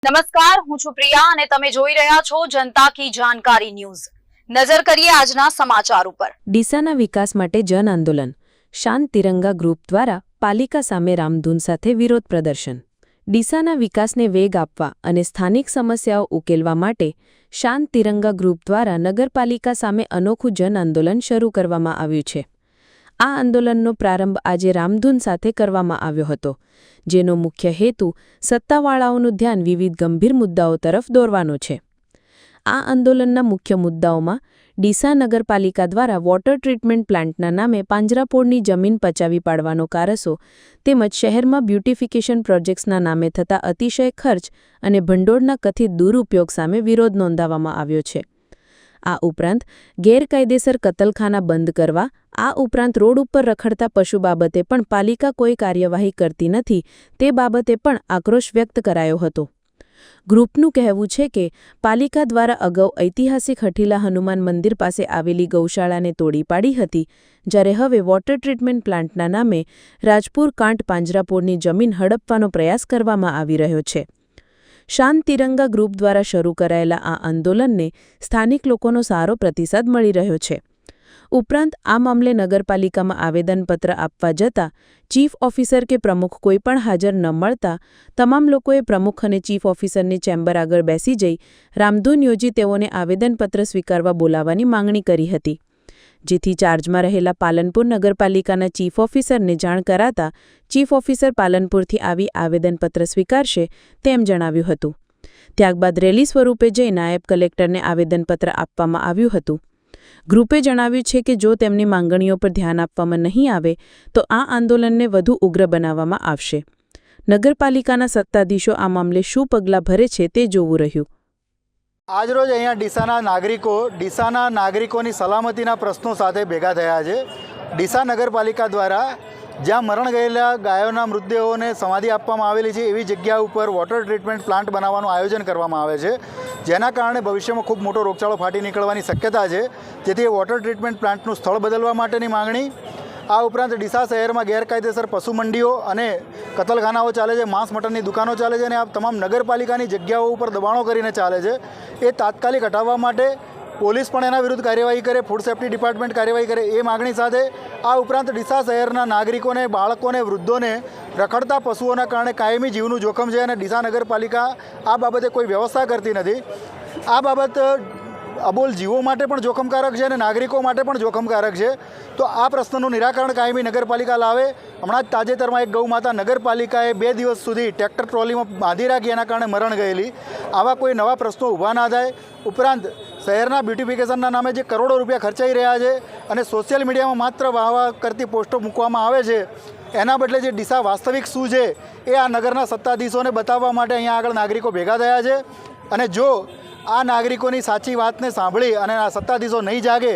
નમસ્કાર, હું છું પ્રિયા અને તમે જોઈ રહ્યા છો જનતા કી જાણકારી ન્યૂઝ। નજર કરીએ આજના સમાચાર ઉપર। ડીસાના વિકાસ માટે જન આંદોલન। શાંત તિરંગા ગ્રુપ દ્વારા પાલિકા સામે રામધૂન સાથે વિરોધ પ્રદર્શન। ડીસાના વિકાસને વેગ આપવા અને સ્થાનિક સમસ્યાઓ ઉકેલવા માટે શાંત તિરંગા ગ્રુપ દ્વારા નગરપાલિકા સામે અનોખું જન આંદોલન શરૂ કરવામાં આવ્યું છે। આ આંદોલનનો પ્રારંભ આજે રામધૂન સાથે કરવામાં આવ્યો હતો, જેનો મુખ્ય હેતુ સત્તાવાળાઓનું ધ્યાન વિવિધ ગંભીર મુદ્દાઓ તરફ દોરવાનો છે। આ આંદોલનના મુખ્ય મુદ્દાઓમાં ડીસા નગરપાલિકા દ્વારા વોટર ટ્રીટમેન્ટ પ્લાન્ટના નામે પાંજરાપોળની જમીન પચાવી પાડવાનો કારસો તેમજ શહેરમાં બ્યુટિફિકેશન પ્રોજેક્ટ્સના નામે થતા અતિશય ખર્ચ અને ભંડોળના કથિત દુરુપયોગ સામે વિરોધ નોંધાવવામાં આવ્યો છે। આ ઉપરાંત ગેરકાયદેસર કતલખાના બંધ કરવા, આ ઉપરાંત રોડ ઉપર રખડતા પશુ બાબતે પણ પાલિકા કોઈ કાર્યવાહી કરતી નથી તે બાબતે પણ આક્રોશ વ્યક્ત કરાયો હતો। ગ્રુપનું કહેવું છે કે પાલિકા દ્વારા અગાઉ ઐતિહાસિક હઠીલા હનુમાન મંદિર પાસે આવેલી ગૌશાળાને તોડી પાડી હતી, જ્યારે હવે વોટર ટ્રીટમેન્ટ પ્લાન્ટના નામે રાજપુર કાંઠ પાંજરાપોળની જમીન હડપવાનો પ્રયાસ કરવામાં આવી રહ્યો છે। શાંત તિરંગા ગ્રુપ દ્વારા શરૂ કરાયેલા આ આંદોલનને સ્થાનિક લોકોનો સારો પ્રતિસાદ મળી રહ્યો છે। ઉપરાંત આ મામલે નગરપાલિકામાં આવેદનપત્ર આપવા જતાં ચીફ ઓફિસર કે પ્રમુખ કોઈપણ હાજર ન મળતા તમામ લોકોએ પ્રમુખ અને ચીફ ઓફિસરની ચેમ્બર આગળ બેસી જઈ રામધૂન યોજી તેઓને આવેદનપત્ર સ્વીકારવા બોલાવવાની માંગણી કરી હતી, જેથી ચાર્જમાં રહેલા પાલનપુર નગરપાલિકાના ચીફ ઓફિસરને જાણ કરાતા ચીફ ઓફિસર પાલનપુરથી આવી આવેદનપત્ર સ્વીકારશે તેમ જણાવ્યું હતું। ત્યારબાદ રેલી સ્વરૂપે જઈ નાયબ કલેક્ટરને આવેદનપત્ર આપવામાં આવ્યું હતું। ગ્રુપે જણાવ્યું છે કે જો તેમની માંગણીઓ પર ધ્યાન આપવામાં નહીં આવે તો આ આંદોલનને વધુ ઉગ્ર બનાવવામાં આવશે। નગરપાલિકાના સત્તાધીશો આ મામલે શું પગલાં ભરે છે તે જોવું રહ્યું। આજરોજ અહીંયા ડીસાના નાગરિકોની સલામતીના પ્રશ્નો સાથે ભેગા થયા છે। ડીસા નગરપાલિકા દ્વારા જ્યાં મરણ ગયેલા ગાયોના મૃતદેહોને સમાધિ આપવામાં આવેલી છે એવી જગ્યા ઉપર વોટર ટ્રીટમેન્ટ પ્લાન્ટ બનાવવાનું આયોજન કરવામાં આવે છે, જેના કારણે ભવિષ્યમાં ખૂબ મોટો રોગચાળો ફાટી નીકળવાની શક્યતા છે, જેથી વોટર ટ્રીટમેન્ટ પ્લાન્ટનું સ્થળ બદલવા માટેની માંગણી। આ ઉપરાંત ડીસા શહેરમાં ગેરકાયદેસર પશુ મંડીઓ અને કતલખાનાઓ ચાલે છે, માંસ મટનની દુકાનો ચાલે છે અને આ તમામ નગરપાલિકાની જગ્યાઓ ઉપર દબાણો કરીને ચાલે છે, એ તાત્કાલિક હટાવવા માટે પોલીસ પણ એના વિરુદ્ધ કાર્યવાહી કરે, ફૂડ સેફ્ટી ડિપાર્ટમેન્ટ કાર્યવાહી કરે એ માગણી સાથે આ ઉપરાંત ડીસા શહેરના નાગરિકોને, બાળકોને, વૃદ્ધોને રખડતા પશુઓના કારણે કાયમી જીવનું જોખમ છે અને ડીસા નગરપાલિકા આ બાબતે કોઈ વ્યવસ્થા કરતી નથી। આ બાબત અબોલ જીવો માટે પણ જોખમકારક છે અને નાગરિકો માટે પણ જોખમકારક છે, તો આ પ્રશ્નનું નિરાકરણ કાયમી નગરપાલિકા લાવે। હમણાં જ તાજેતરમાં એક ગૌમાતા નગરપાલિકાએ 2 દિવસ સુધી ટ્રેક્ટર ટ્રોલીમાં બાંધી રાખી, એના કારણે મરણ ગયેલી। આવા કોઈ નવા પ્રશ્નો ઊભા ના થાય। ઉપરાંત શહેરના બ્યુટિફિકેશનના નામે જે કરોડો રૂપિયા ખર્ચાઈ રહ્યા છે અને સોશિયલ મીડિયામાં માત્ર વાહવા કરતી પોસ્ટો મૂકવામાં આવે છે, એના બદલે જે ડીસા વાસ્તવિક શું છે એ આ નગરના સત્તાધીશોને બતાવવા માટે અહીંયા આગળ નાગરિકો ભેગા થયા છે। અને જો આ નાગરિકોની સાચી વાતને સાંભળી અને આ સત્તાધીશો નહીં જાગે